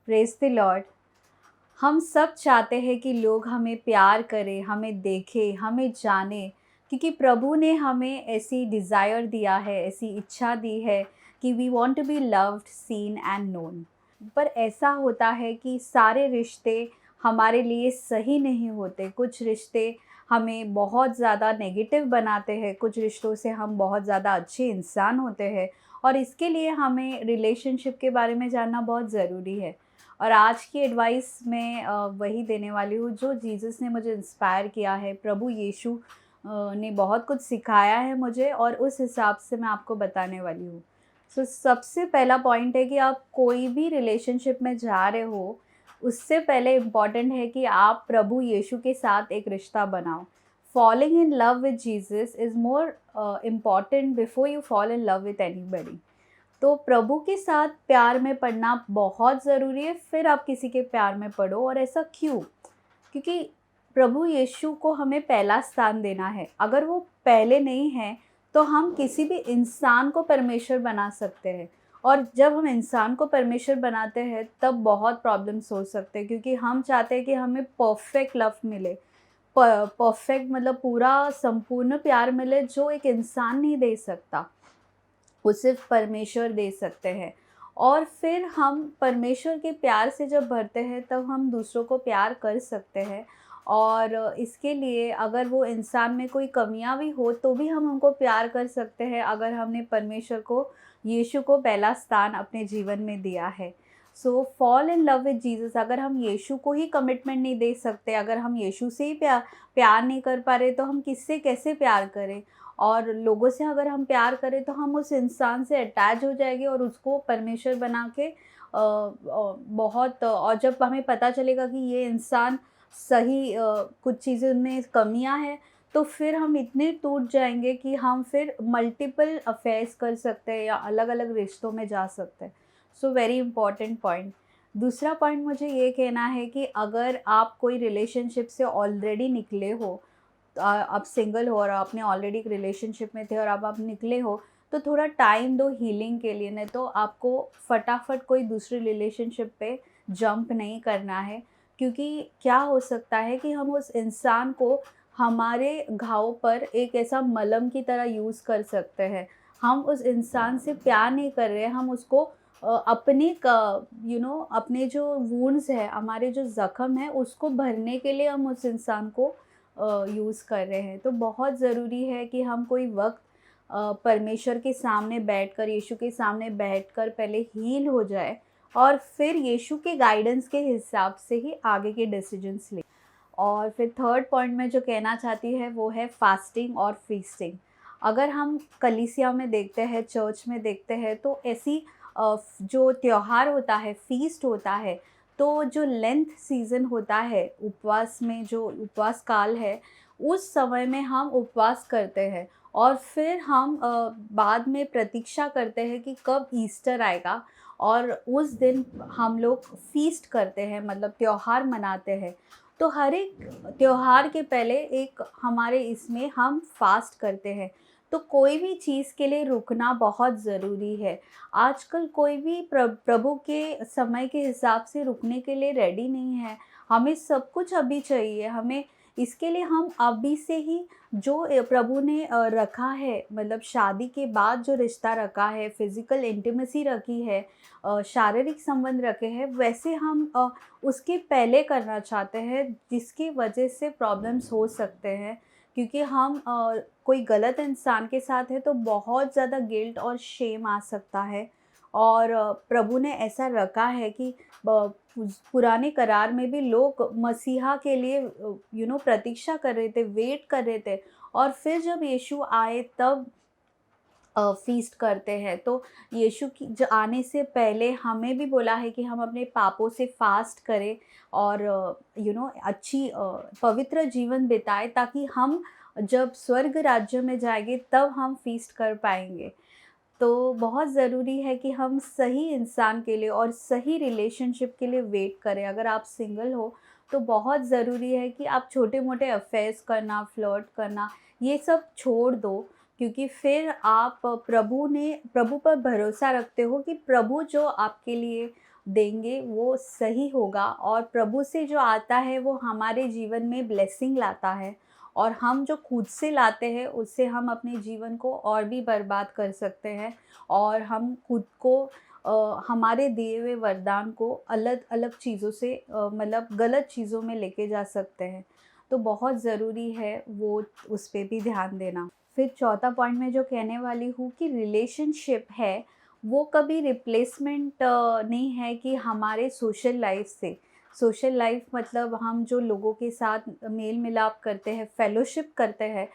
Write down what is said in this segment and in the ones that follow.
Praise the Lord. हम सब चाहते हैं कि लोग हमें प्यार करें, हमें देखें, हमें जानें, क्योंकि प्रभु ने हमें ऐसी डिज़ायर दिया है, ऐसी इच्छा दी है कि we want to be loved, seen and known. पर ऐसा होता है कि सारे रिश्ते हमारे लिए सही नहीं होते। कुछ रिश्ते हमें बहुत ज़्यादा नेगेटिव बनाते हैं, कुछ रिश्तों से हम बहुत ज़्यादा अच्छे इंसान होते हैं, और इसके लिए हमें रिलेशनशिप के बारे में जानना बहुत ज़रूरी है। और आज की एडवाइस मैं वही देने वाली हूँ जो जीसस ने मुझे इंस्पायर किया है। प्रभु यीशु ने बहुत कुछ सिखाया है मुझे, और उस हिसाब से मैं आपको बताने वाली हूँ। सबसे पहला पॉइंट है कि आप कोई भी रिलेशनशिप में जा रहे हो, उससे पहले इम्पॉर्टेंट है कि आप प्रभु यीशु के साथ एक रिश्ता बनाओ। Falling in love with Jesus is more important before you fall in love with anybody. तो प्रभु के साथ प्यार में पड़ना बहुत ज़रूरी है, फिर आप किसी के प्यार में पड़ो। और ऐसा क्यों? क्योंकि प्रभु यीशु को हमें पहला स्थान देना है। अगर वो पहले नहीं हैं, तो हम किसी भी इंसान को परमेश्वर बना सकते हैं। और जब हम इंसान को परमेश्वर बनाते हैं, तब बहुत प्रॉब्लम्स हो सकते हैं, क्योंकि हम चाहते हैं कि हमें परफेक्ट लव मिले। परफेक्ट मतलब पूरा संपूर्ण प्यार मिले, जो एक इंसान नहीं दे सकता, वो सिर्फ परमेश्वर दे सकते हैं। और फिर हम परमेश्वर के प्यार से जब भरते हैं, तब हम दूसरों को प्यार कर सकते हैं। और इसके लिए अगर वो इंसान में कोई कमियां भी हो, तो भी हम उनको प्यार कर सकते हैं, अगर हमने परमेश्वर को, यीशु को पहला स्थान अपने जीवन में दिया है। सो fall in love with Jesus. अगर हम यीशु को ही कमिटमेंट नहीं दे सकते, अगर हम यीशु से ही प्यार नहीं कर पा रहे, तो हम किससे कैसे प्यार करें? और लोगों से अगर हम प्यार करें, तो हम उस इंसान से अटैच हो जाएंगे और उसको परमेश्वर बना के बहुत, और जब हमें पता चलेगा कि ये इंसान सही, कुछ चीज़ें में कमियां हैं, तो फिर हम इतने टूट जाएंगे कि हम फिर मल्टीपल अफेयर्स कर सकते हैं या अलग अलग रिश्तों में जा सकते हैं। So very important point. दूसरा पॉइंट मुझे ये कहना है कि अगर आप कोई रिलेशनशिप से ऑलरेडी निकले हो, आप सिंगल हो और आपने ऑलरेडी एक रिलेशनशिप में थे और अब आप निकले हो, तो थोड़ा टाइम दो हीलिंग के लिए। नहीं तो आपको फटाफट कोई दूसरी रिलेशनशिप पे जंप नहीं करना है, क्योंकि क्या हो सकता है कि हम उस इंसान को हमारे घाव पर एक ऐसा मलहम की तरह यूज़ कर सकते हैं। हम उस इंसान से प्यार नहीं कर रहे हैं, हम उसको अपने अपने जो वुंड्स है, हमारे जो ज़ख्म है, उसको भरने के लिए हम उस इंसान को यूज़ कर रहे हैं। तो बहुत ज़रूरी है कि हम कोई वक़्त परमेश्वर के सामने बैठकर, यीशु के सामने बैठकर पहले हील हो जाए, और फिर यीशु के गाइडेंस के हिसाब से ही आगे के डिसीजंस लें। और फिर थर्ड पॉइंट में जो कहना चाहती है, वो है फास्टिंग और फीस्टिंग। अगर हम कलीसिया में देखते हैं, चर्च में देखते हैं, तो ऐसी जो त्योहार होता है, फीस्ट होता है, तो जो लेंथ सीज़न होता है, उपवास में जो उपवास काल है, उस समय में हम उपवास करते हैं। और फिर हम बाद में प्रतीक्षा करते हैं कि कब ईस्टर आएगा, और उस दिन हम लोग फीस्ट करते हैं, मतलब त्योहार मनाते हैं। तो हर एक त्योहार के पहले एक हमारे इसमें हम फास्ट करते हैं। तो कोई भी चीज़ के लिए रुकना बहुत ज़रूरी है। आजकल कोई भी प्रभु के समय के हिसाब से रुकने के लिए रेडी नहीं है। हमें सब कुछ अभी चाहिए। हमें इसके लिए हम अभी से ही जो प्रभु ने रखा है, मतलब शादी के बाद जो रिश्ता रखा है, फिज़िकल इंटीमेसी रखी है, शारीरिक संबंध रखे हैं, वैसे हम उसके पहले करना चाहते हैं, जिसकी वजह से प्रॉब्लम्स हो सकते हैं। क्योंकि हम कोई गलत इंसान के साथ है, तो बहुत ज़्यादा गिल्ट और शेम आ सकता है। और प्रभु ने ऐसा रखा है कि पुराने करार में भी लोग मसीहा के लिए प्रतीक्षा कर रहे थे, वेट कर रहे थे, और फिर जब यीशु आए, तब फ़ीस्ट करते हैं। तो यीशु की आने से पहले हमें भी बोला है कि हम अपने पापों से फ़ास्ट करें, और अच्छी पवित्र जीवन बिताएं, ताकि हम जब स्वर्ग राज्य में जाएंगे, तब हम फ़ीस्ट कर पाएंगे। तो बहुत ज़रूरी है कि हम सही इंसान के लिए और सही रिलेशनशिप के लिए वेट करें। अगर आप सिंगल हो, तो बहुत ज़रूरी है कि आप छोटे-मोटे अफ़ेयर्स करना, फ्लर्ट करना, ये सब छोड़ दो। क्योंकि फिर आप प्रभु पर भरोसा रखते हो कि प्रभु जो आपके लिए देंगे वो सही होगा, और प्रभु से जो आता है वो हमारे जीवन में ब्लेसिंग लाता है, और हम जो खुद से लाते हैं उससे हम अपने जीवन को और भी बर्बाद कर सकते हैं, और हम खुद को हमारे दिए हुए वरदान को अलग अलग चीज़ों से मतलब गलत चीज़ों में लेके जा सकते हैं। तो बहुत ज़रूरी है वो उस पे भी ध्यान देना। फिर चौथा पॉइंट मैं जो कहने वाली हूँ कि रिलेशनशिप है वो कभी रिप्लेसमेंट नहीं है कि हमारे सोशल लाइफ से। सोशल लाइफ मतलब हम जो लोगों के साथ मेल मिलाप करते हैं, फेलोशिप करते हैं,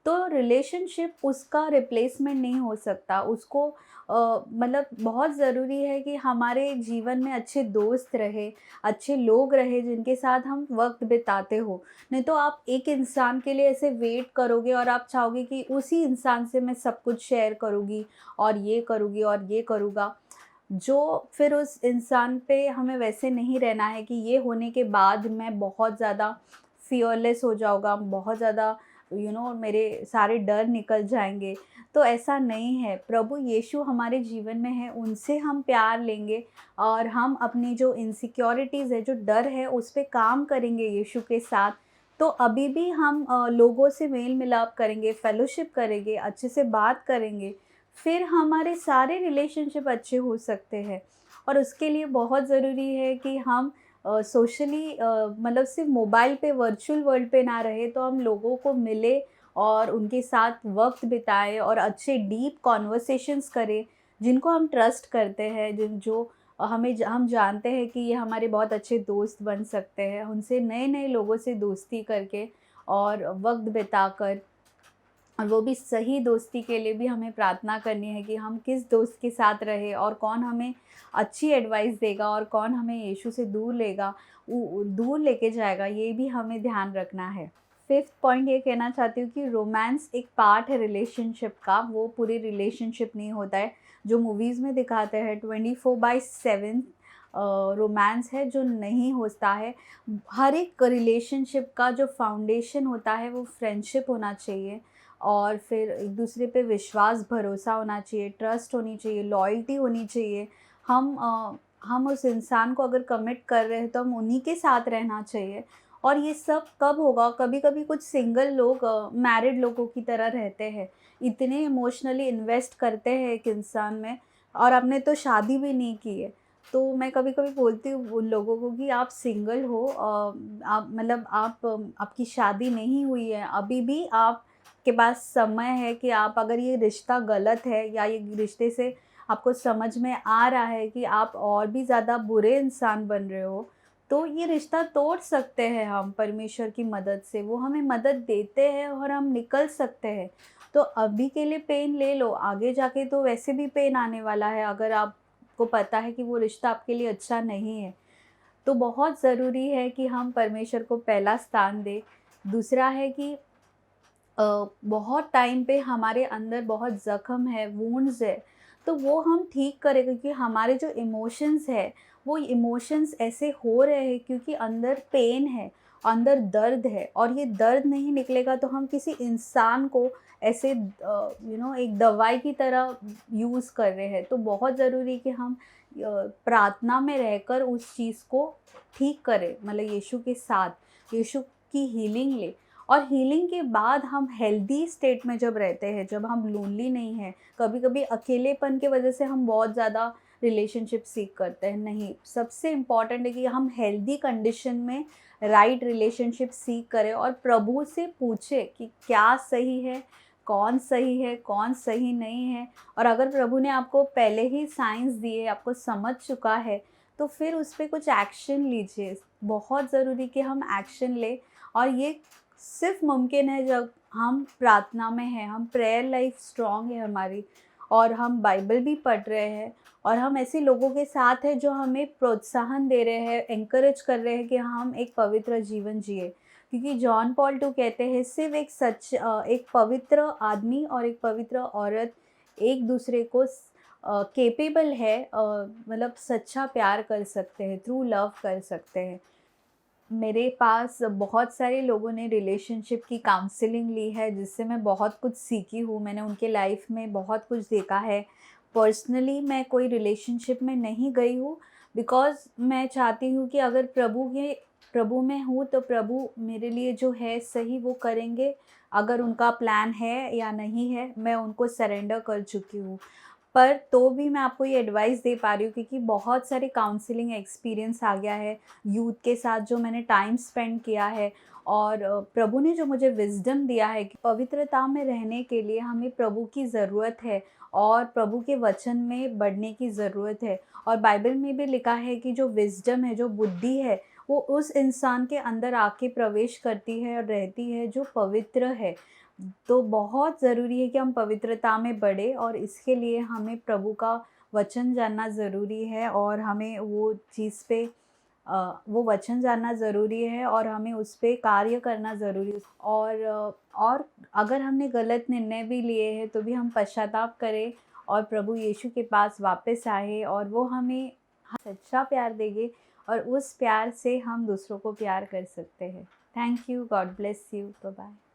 तो रिलेशनशिप उसका रिप्लेसमेंट नहीं हो सकता। उसको मतलब बहुत ज़रूरी है कि हमारे जीवन में अच्छे दोस्त रहे, अच्छे लोग रहे जिनके साथ हम वक्त बिताते हो। नहीं तो आप एक इंसान के लिए ऐसे वेट करोगे और आप चाहोगे कि उसी इंसान से मैं सब कुछ शेयर करूँगी और ये करूँगी और ये करूँगा, जो फिर उस इंसान पे हमें वैसे नहीं रहना है कि ये होने के बाद मैं बहुत ज़्यादा फ़ियरलेस हो जाऊँगा, बहुत ज़्यादा मेरे सारे डर निकल जाएँगे। तो ऐसा नहीं है, प्रभु यीशु हमारे जीवन में है, उनसे हम प्यार लेंगे और हम अपनी जो इनसिक्योरिटीज़ है, जो डर है, उस पे काम करेंगे यीशु के साथ। तो अभी भी हम लोगों से मेल-मिलाप करेंगे, फ़ेलोशिप करेंगे, अच्छे से बात करेंगे, फिर हमारे सारे रिलेशनशिप अच्छे हो सकते हैं। और उसके लिए बहुत ज़रूरी है कि हम सोशली मतलब सिर्फ मोबाइल पे वर्चुअल वर्ल्ड पे ना रहे, तो हम लोगों को मिले और उनके साथ वक्त बिताएं और अच्छे डीप कॉन्वर्सेशंस करें, जिनको हम ट्रस्ट करते हैं, जिन जो हम जानते हैं कि ये हमारे बहुत अच्छे दोस्त बन सकते हैं। उनसे नए नए लोगों से दोस्ती करके और वक्त बिताकर, और वो भी सही दोस्ती के लिए भी हमें प्रार्थना करनी है कि हम किस दोस्त के साथ रहे और कौन हमें अच्छी एडवाइस देगा और कौन हमें यीशु से दूर लेके जाएगा, ये भी हमें ध्यान रखना है। फिफ्थ पॉइंट ये कहना चाहती हूँ कि रोमांस एक पार्ट है रिलेशनशिप का, वो पूरी रिलेशनशिप नहीं होता है। जो मूवीज़ में दिखाते हैं 24/7 रोमांस है जो नहीं होता है। हर एक रिलेशनशिप का जो फाउंडेशन होता है वो फ्रेंडशिप होना चाहिए, और फिर एक दूसरे पे विश्वास भरोसा होना चाहिए, ट्रस्ट होनी चाहिए, लॉयल्टी होनी चाहिए। हम उस इंसान को अगर कमिट कर रहे हैं तो हम उन्हीं के साथ रहना चाहिए। और ये सब कब होगा, कभी-कभी कुछ सिंगल लोग मैरिड लोगों की तरह रहते हैं, इतने इमोशनली इन्वेस्ट करते हैं एक इंसान में, और आपने तो शादी भी नहीं की है। तो मैं कभी-कभी बोलती हूँ उन लोगों को कि आप सिंगल हो, आप मतलब आपकी शादी नहीं हुई है, अभी भी आपके पास समय है कि आप, अगर ये रिश्ता गलत है या ये रिश्ते से आपको समझ में आ रहा है कि आप और भी ज़्यादा बुरे इंसान बन रहे हो, तो ये रिश्ता तोड़ सकते हैं हम परमेश्वर की मदद से। वो हमें मदद देते हैं और हम निकल सकते हैं। तो अभी के लिए पेन ले लो, आगे जाके तो वैसे भी पेन आने वाला है अगर आपको पता है कि वो रिश्ता आपके लिए अच्छा नहीं है। तो बहुत ज़रूरी है कि हम परमेश्वर को पहला स्थान दें। दूसरा है कि बहुत टाइम पे हमारे अंदर बहुत ज़ख्म है, वुंड्स है, तो वो हम ठीक करें, क्योंकि हमारे जो इमोशंस है, वो इमोशंस ऐसे हो रहे हैं क्योंकि अंदर पेन है, अंदर दर्द है, और ये दर्द नहीं निकलेगा तो हम किसी इंसान को ऐसे एक दवाई की तरह यूज़ कर रहे हैं। तो बहुत ज़रूरी कि हम प्रार्थना में रहकर उस चीज़ को ठीक करें, मतलब यीशु के साथ, यीशु की हीलिंग लें। और हीलिंग के बाद हम हेल्दी स्टेट में जब रहते हैं, जब हम लोनली नहीं हैं, कभी-कभी अकेलेपन की वजह से हम बहुत ज़्यादा रिलेशनशिप सीक करते हैं, नहीं, सबसे इम्पॉर्टेंट है कि हम हेल्दी कंडीशन में राइट रिलेशनशिप सीक करें और प्रभु से पूछें कि क्या सही है, कौन सही नहीं है। और अगर प्रभु ने आपको पहले ही साइंस दिए, आपको समझ चुका है, तो फिर उस पे कुछ एक्शन लीजिए। बहुत ज़रूरी कि हम एक्शन लें, और ये सिर्फ़ मुमकिन है जब हम प्रार्थना में हैं, हम प्रेयर लाइफ स्ट्रॉन्ग है हमारी, और हम बाइबल भी पढ़ रहे हैं, और हम ऐसे लोगों के साथ हैं जो हमें प्रोत्साहन दे रहे हैं, एनकरेज कर रहे हैं कि हम एक पवित्र जीवन जिए। क्योंकि जॉन पॉल टू कहते हैं सिर्फ़ एक पवित्र आदमी और एक पवित्र औरत एक दूसरे को कैपेबल है, मतलब सच्चा प्यार कर सकते हैं, थ्रू लव कर सकते हैं। मेरे पास बहुत सारे लोगों ने रिलेशनशिप की काउंसलिंग ली है, जिससे मैं बहुत कुछ सीखी हूँ। मैंने उनके लाइफ में बहुत कुछ देखा है। पर्सनली मैं कोई रिलेशनशिप में नहीं गई हूँ, बिकॉज़ मैं चाहती हूँ कि अगर प्रभु में हूँ तो प्रभु मेरे लिए जो है सही वो करेंगे। अगर उनका प्लान है या नहीं है, मैं उनको सरेंडर कर चुकी हूँ। पर तो भी मैं आपको ये एडवाइस दे पा रही हूँ क्योंकि बहुत सारे काउंसलिंग एक्सपीरियंस आ गया है, यूथ के साथ जो मैंने टाइम स्पेंड किया है और प्रभु ने जो मुझे विज़डम दिया है कि पवित्रता में रहने के लिए हमें प्रभु की ज़रूरत है और प्रभु के वचन में बढ़ने की ज़रूरत है। और बाइबल में भी लिखा है कि जो विज़डम है, जो बुद्धि है, वो उस इंसान के अंदर आके प्रवेश करती है और रहती है जो पवित्र है। तो बहुत ज़रूरी है कि हम पवित्रता में बढ़ें और इसके लिए हमें प्रभु का वचन जानना ज़रूरी है और हमें वो चीज़ पे वो वचन जानना ज़रूरी है और हमें उस पे कार्य करना ज़रूरी है। और अगर हमने गलत निर्णय भी लिए हैं तो भी हम पश्चाताप करें और प्रभु यीशु के पास वापस आए और वो हमें सच्चा प्यार देंगे और उस प्यार से हम दूसरों को प्यार कर सकते हैं। Thank you, God bless you, bye bye.